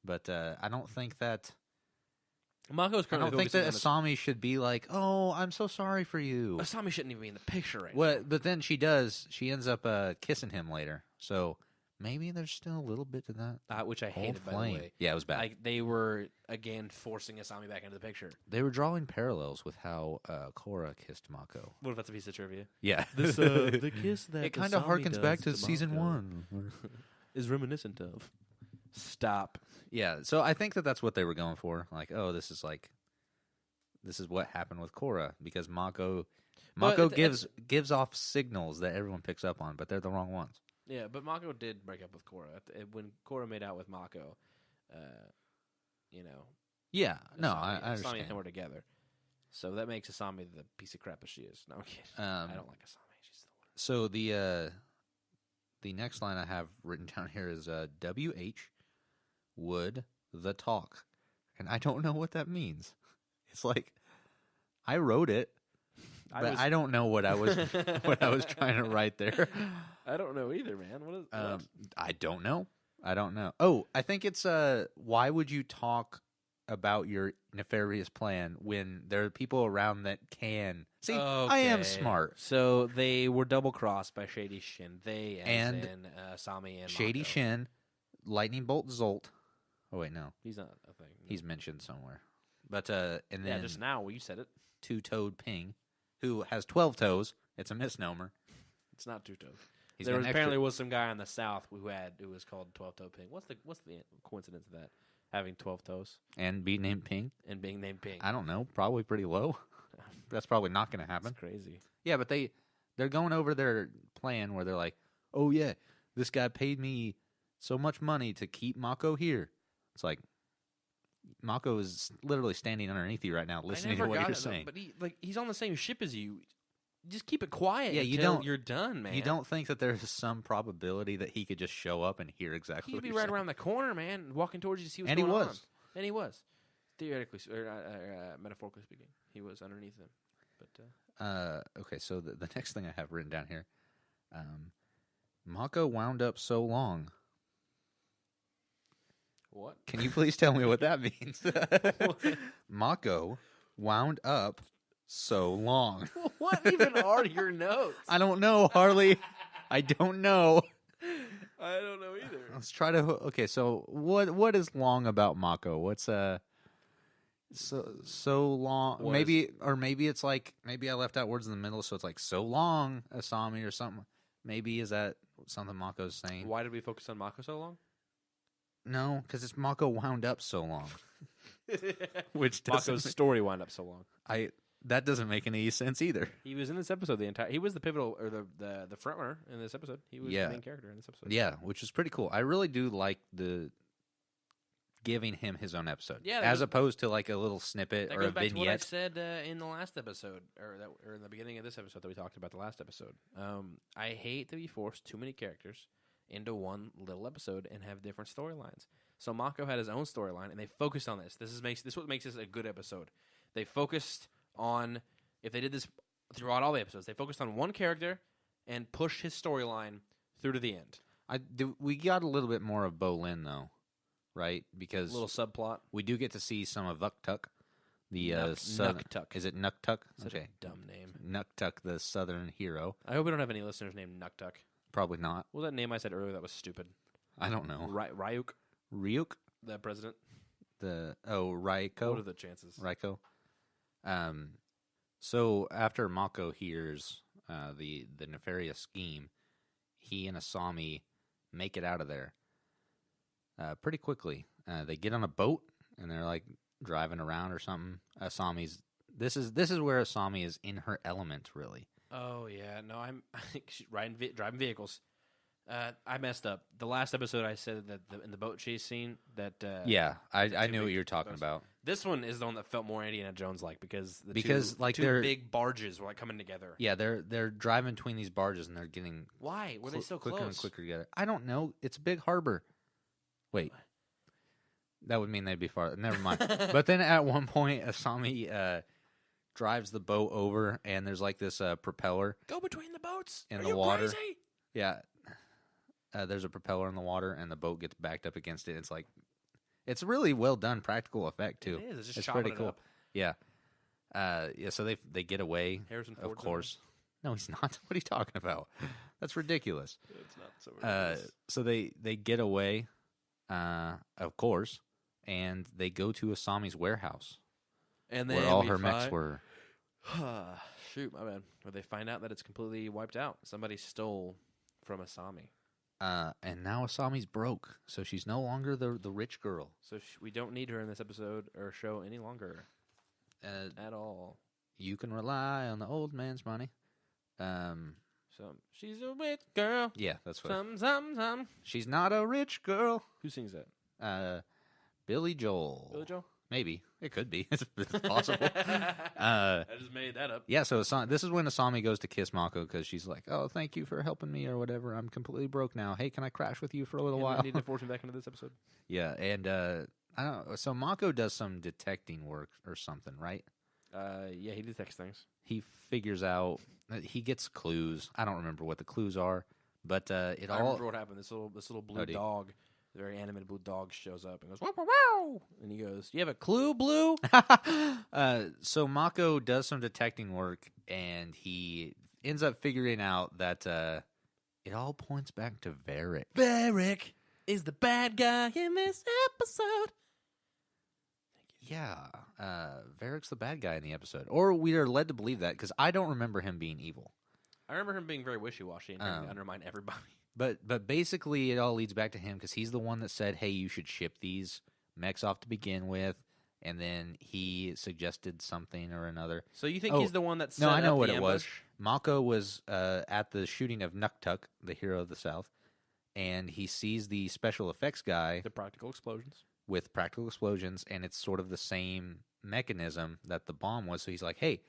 but I don't think that. Mako's I don't think that Asami should be like, "Oh, I'm so sorry for you." Asami shouldn't even be in the picture right Well, but then she does. She ends up kissing him later. So maybe there's still a little bit to that. which I hated, by the flame. way. Yeah, it was bad. Like, they were, again, forcing Asami back into the picture. They were drawing parallels with how Korra kissed Mako. What if that's a piece of trivia? Yeah. The kiss that it kind of Asami harkens does back to to season Mako 1. is reminiscent of. Stop. Yeah, so I think that's what they were going for. Like, oh, this is what happened with Korra because Mako gives off signals that everyone picks up on, but they're the wrong ones. Yeah, but Mako did break up with Korra. When Korra made out with Mako, Yeah, no, Asami, I Asami understand. and him were together. So that makes Asami the piece of crap that she is. No, I'm kidding. I don't like Asami. She's the worst. So the next line I have written down here is WH would the talk, and I don't know what that means. It's like I wrote it, but I don't know what I was trying to write there. I don't know either, man. What is? What? I don't know. Oh, I think it's why would you talk about your nefarious plan when there are people around that can see? I am smart. So they were double crossed by Shady Shin. They and in Asami and Shady Mako. Shin, Lightning Bolt Zolt. Oh wait, no, He's not a thing. No. he's mentioned somewhere. But and then just now you said it. Two-toed Ping, who has 12 toes. It's a misnomer. It's not two toes. He's There got was, an extra- apparently was some guy in the South who was called 12-toe Ping. What's the coincidence of that? Having 12 toes and be named Ping. and being named Ping. I don't know. Probably pretty low. That's probably not going to happen. That's crazy. Yeah, but they're going over their plan where they're like, oh yeah, this guy paid me so much money to keep Mako here. It's like Mako is literally standing underneath you right now, listening to what you're saying. But he's on the same ship as you. Just keep it quiet. Yeah, until you're done, man. You don't think that there's some probability that he could just show up and hear exactly He'd what be you're right saying? around the corner, man, walking towards you to see what's And he going on. was. And he was. Theoretically, metaphorically speaking, he was underneath them. But Okay, so the next thing I have written down here, Mako wound up so long. what? Can you please tell me what that means? Mako wound up so long. What even are your notes? I don't know, Harley. I don't know. I don't know either. Let's try to. Okay, so what is long about Mako? What's so long? What maybe it's like maybe I left out words in the middle, so it's like so long, Asami or something. Maybe is that something Mako's saying? Why did we focus on Mako so long? No, because it's Mako wound up so long. Which Mako's story wound up so long. That doesn't make any sense either. He was in this episode he was the pivotal or the front runner in this episode. He was the main character in this episode. Yeah, which is pretty cool. I really do like the giving him his own episode, Yeah, as opposed to like a little snippet That or goes a back to what I vignette. said in the last episode, or in the beginning of this episode that we talked about the last episode. I hate to be forced too many characters into one little episode and have different storylines. So Mako had his own storyline, and they focused on this. This is what makes this a good episode. They focused on, if they did this throughout all the episodes, they focused on one character and pushed his storyline through to the end. We got a little bit more of Bolin though, right? Because A little subplot. we do get to see some of Vuktuk, the Nuktuk. Is it Nuktuk? Such Okay, a dumb name. Nuktuk, the southern hero. I hope we don't have any listeners named Nuktuk. Probably not. What was that name I said earlier that was stupid? I don't know. Ryuk, Ryuk, the president. Raiko. What are the chances? Raiko. So after Mako hears the nefarious scheme, he and Asami make it out of there pretty quickly. They get on a boat and they're like driving around or something. This is where Asami is in her element, really. Oh yeah, no, I'm driving vehicles. I messed up. The last episode, I said that in the boat chase scene that Yeah, I two knew what big you were talking boats. about. This one is the one that felt more Indiana Jones like because Like two they're big barges were like coming together. Yeah, they're driving between these barges and they're getting Why were they so quicker close? and quicker together. I don't know. It's a big harbor. Wait, that would mean they'd be far. Never mind. But then at one point, Asami drives the boat over, and there's like this propeller Go between the boats in Are the you water. Crazy? Yeah, there's a propeller in the water, and the boat gets backed up against it. It's like it's really well done, practical effect too. It is. It's just It's chopping pretty it cool. up. Yeah, yeah. So they get away. Harrison Of Ford's in course. No, he's not. What are you talking about? That's ridiculous. it. It's not so ridiculous. So they get away, of course, and they go to Asami's warehouse And where then all we her mechs were. Shoot, my bad. Where they find out that it's completely wiped out. Somebody stole from Asami. And now Asami's broke, so she's no longer the rich girl. So we don't need her in this episode or show any longer at all. You can rely on the old man's money. So she's a rich girl. Yeah, that's what. Some. She's not a rich girl. Who sings that? Billy Joel. Billy Joel? Maybe. It could be. It's possible. I just made that up. Yeah, so this is when Asami goes to kiss Mako because she's like, oh, thank you for helping me or whatever. I'm completely broke now. Hey, can I crash with you for a little while? I need to force me back into this episode. Yeah, and I don't know. So Mako does some detecting work or something, right? Yeah, he detects things. He figures out, he gets clues. I don't remember what the clues are, but I remember what happened. This little blue dog, the very animated blue dog, shows up and goes, wow, wow, wow. And he goes, you have a clue, Blue? So Mako does some detecting work, and he ends up figuring out that it all points back to Varric. Varric is the bad guy in this episode. Yeah, Varric's the bad guy in the episode. Or we are led to believe that, because I don't remember him being evil. I remember him being very wishy-washy and trying to undermine everybody. But basically, it all leads back to him, because he's the one that said, hey, you should ship these mechs off to begin with, and then he suggested something or another. So you think he's the one that set No, I know up what the it ambush? was. Mako was at the shooting of Nuktuk, the hero of the South, and he sees the special effects guy The practical explosions. with practical explosions, and it's sort of the same mechanism that the bomb was. So he's like, hey,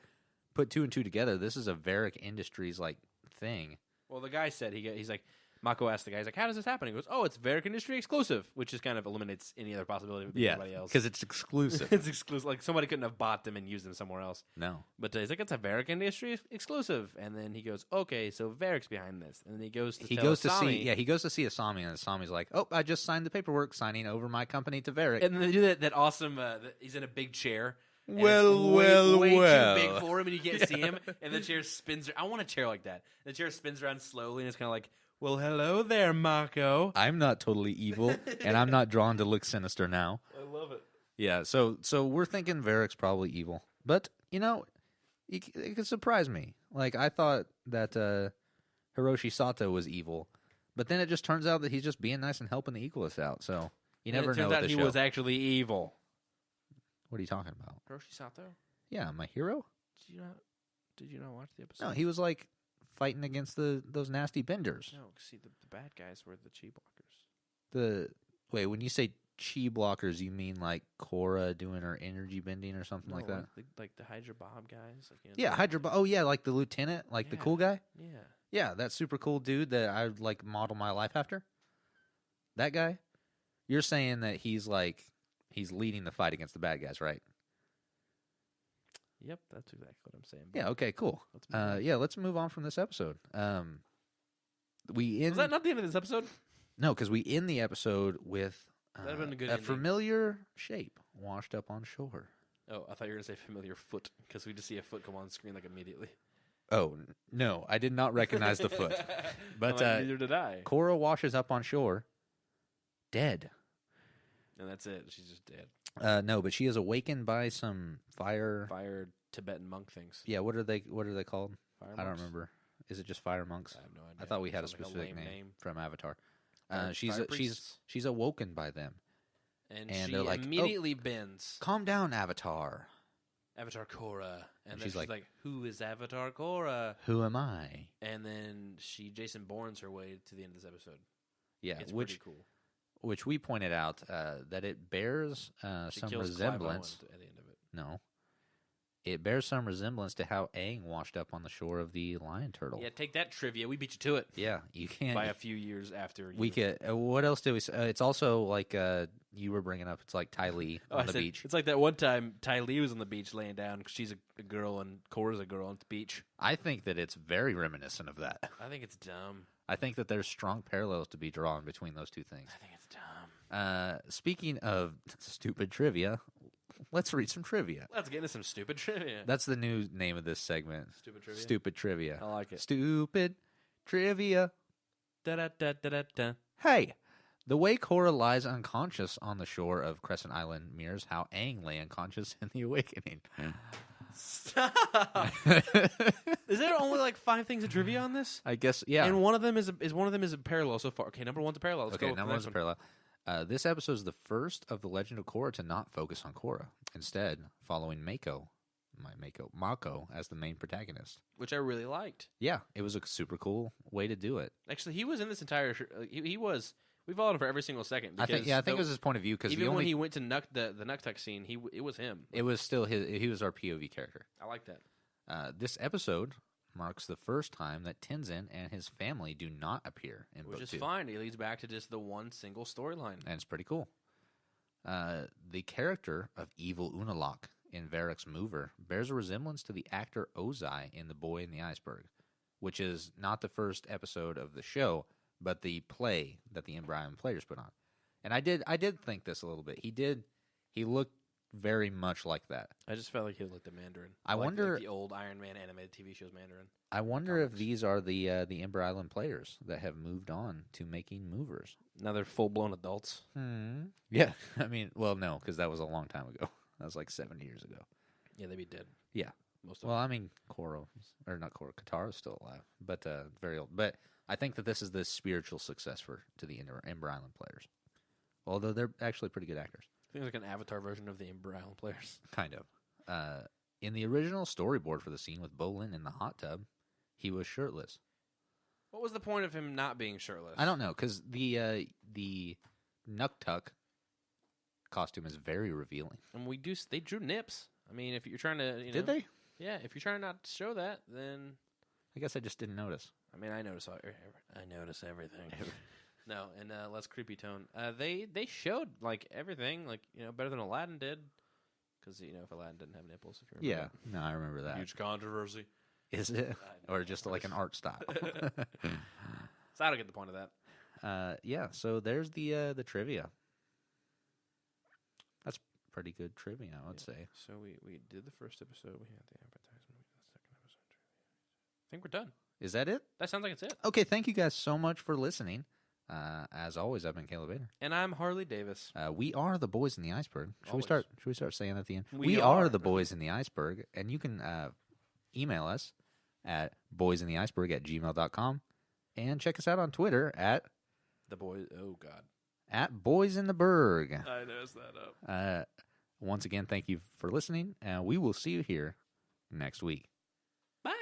put two and two together. This is a Varric Industries like thing. Well, the guy said, he's like, Mako asked the guy, he's like, how does this happen? He goes, oh, it's Varric Industry exclusive, which just kind of eliminates any other possibility with anybody else. because it's exclusive. It's exclusive. Like, somebody couldn't have bought them and used them somewhere else. No. But he's like, it's a Varric Industry exclusive. And then he goes, okay, so Varric's behind this. And then he goes to He tell goes to Asami, see, he goes to see Asami, and Asami's like, oh, I just signed the paperwork signing over my company to Varric. And then they do that awesome, he's in a big chair. and Well, it's way well. too big for him, and you can't see him. And the chair spins. I want a chair like that. The chair spins around slowly, and it's kind of like, well, hello there, Mako. I'm not totally evil, and I'm not drawn to look sinister now. I love it. Yeah, so we're thinking Varric's probably evil. But, it could surprise me. Like, I thought that Hiroshi Sato was evil, but then it just turns out that he's just being nice and helping the Equalists out, so you never know with the he show. was actually evil. What are you talking about? Hiroshi Sato? Yeah, my hero? Did you not watch the episode? No, he was, like, fighting against those nasty benders. No, see, the bad guys were the chi blockers. Wait, when you say chi blockers, you mean like Korra doing her energy bending or something like that? Like the Hydra Bob guys. Like, Yeah, Hydra. Oh, yeah, like the lieutenant, like the cool guy. Yeah. Yeah, that super cool dude that I would like model my life after. That guy. You're saying that he's leading the fight against the bad guys, right? Yep, that's exactly what I'm saying. Yeah. Okay. Cool. Let's move on from this episode. Was that not the end of this episode? No, because we end the episode with That'd been a good ending. familiar shape washed up on shore. Oh, I thought you were going to say familiar foot, because we just see a foot come on screen like immediately. Oh, no, I did not recognize the foot. But neither did I. Korra washes up on shore, dead. And that's it. She's just dead. No, but she is awakened by some fire Tibetan monk things. Yeah, what are they called? Fire I don't monks? remember. Is it just fire monks? I have no idea. I thought we had a Sounds like specific lame name from Avatar. Fire priests. She's awoken by them. And And she they're like, immediately bends Calm down, Avatar. Avatar Korra. And then she's she's like, like, who is Avatar Korra? Who am I? And then Jason Bournes her way to the end of this episode. Yeah, It's which pretty cool. which we pointed out that it bears She some kills Clive resemblance. Owen at the end of it. No, it bears some resemblance to how Aang washed up on the shore of the lion turtle. Yeah, take that trivia. We beat you to it. Yeah, you can't. By a few years after. We could. What else did we? It's also like you were bringing up. It's like Ty Lee on the beach. It's like that one time Ty Lee was on the beach laying down because she's a girl and Korra's a girl on the beach. I think that it's very reminiscent of that. I think it's dumb. I think that there's strong parallels to be drawn between those two things. I think it's dumb. Speaking of stupid trivia, let's read some trivia. Let's get into some stupid trivia. That's the new name of this segment. Stupid trivia? Stupid trivia. I like it. Stupid trivia. Da-da-da-da-da-da. Hey, the way Korra lies unconscious on the shore of Crescent Island mirrors how Aang lay unconscious in The Awakening. Stop. Is there only like 5 things of trivia on this? I guess, yeah. And one of them is a parallel so far. Okay, number 1's a parallel. Let's Okay, go with the number next one's a one. parallel. This episode is the first of the Legend of Korra to not focus on Korra. Instead, following Mako as the main protagonist. Which I really liked. Yeah, it was a super cool way to do it. Actually, he was in this entire. He was. We followed him for every single second. I think it was his point of view because even when he went to the Nuktuk scene, it was him. It was still he was our POV character. I like that. This episode marks the first time that Tenzin and his family do not appear in Which book is 2. fine. It leads back to just the one single storyline. And it's pretty cool. The character of Evil Unalaq in Varric's Mover bears a resemblance to the actor Ozai in The Boy in the Iceberg, which is not the first episode of the show, but the play that the Ember Island players put on. And I did think this a little bit. He looked very much like that. I just felt like he looked like the Mandarin. I wonder like the old Iron Man animated TV show's Mandarin. I wonder if these are the Ember Island players that have moved on to making movers. Now they're full blown adults. Yeah, I mean, well, no, because that was a long time ago. That was like 7 years ago. Yeah, they'd be dead. Yeah, Most of well, them. I mean, Katara's still alive, but very old. But I think that this is the spiritual successor to the Ember Island players, although they're actually pretty good actors. I think it's like an Avatar version of the Ember Island players. Kind of. In the original storyboard for the scene with Bolin in the hot tub, he was shirtless. What was the point of him not being shirtless? I don't know, because the Nuktuk costume is very revealing. And they drew nips. I mean, if you're trying to, Did they? Yeah, if you're trying not to show that, then I guess I just didn't notice. I mean, I notice everything. No, and less creepy tone. They showed like everything, like better than Aladdin did, because if Aladdin didn't have nipples, if you remember. Yeah, no, I remember that. Huge controversy. Is it, or just like an art style? So I don't get the point of that. Yeah. So there's the trivia. That's pretty good trivia, I would say. So we did the first episode. We had the advertisement. We did the second episode. I think we're done. Is that it? That sounds like it's it. Okay. Thank you guys so much for listening. As always, I've been Caleb Bader. And I'm Harley Davis. We are the Boys in the Iceberg. Should we start saying that at the end? We are are the Boys in the Iceberg, and you can email us at boysintheiceberg@gmail.com and check us out on Twitter at The boys. Oh God. at Boys in the Berg. I noticed that up. Once again, thank you for listening, and we will see you here next week. Bye.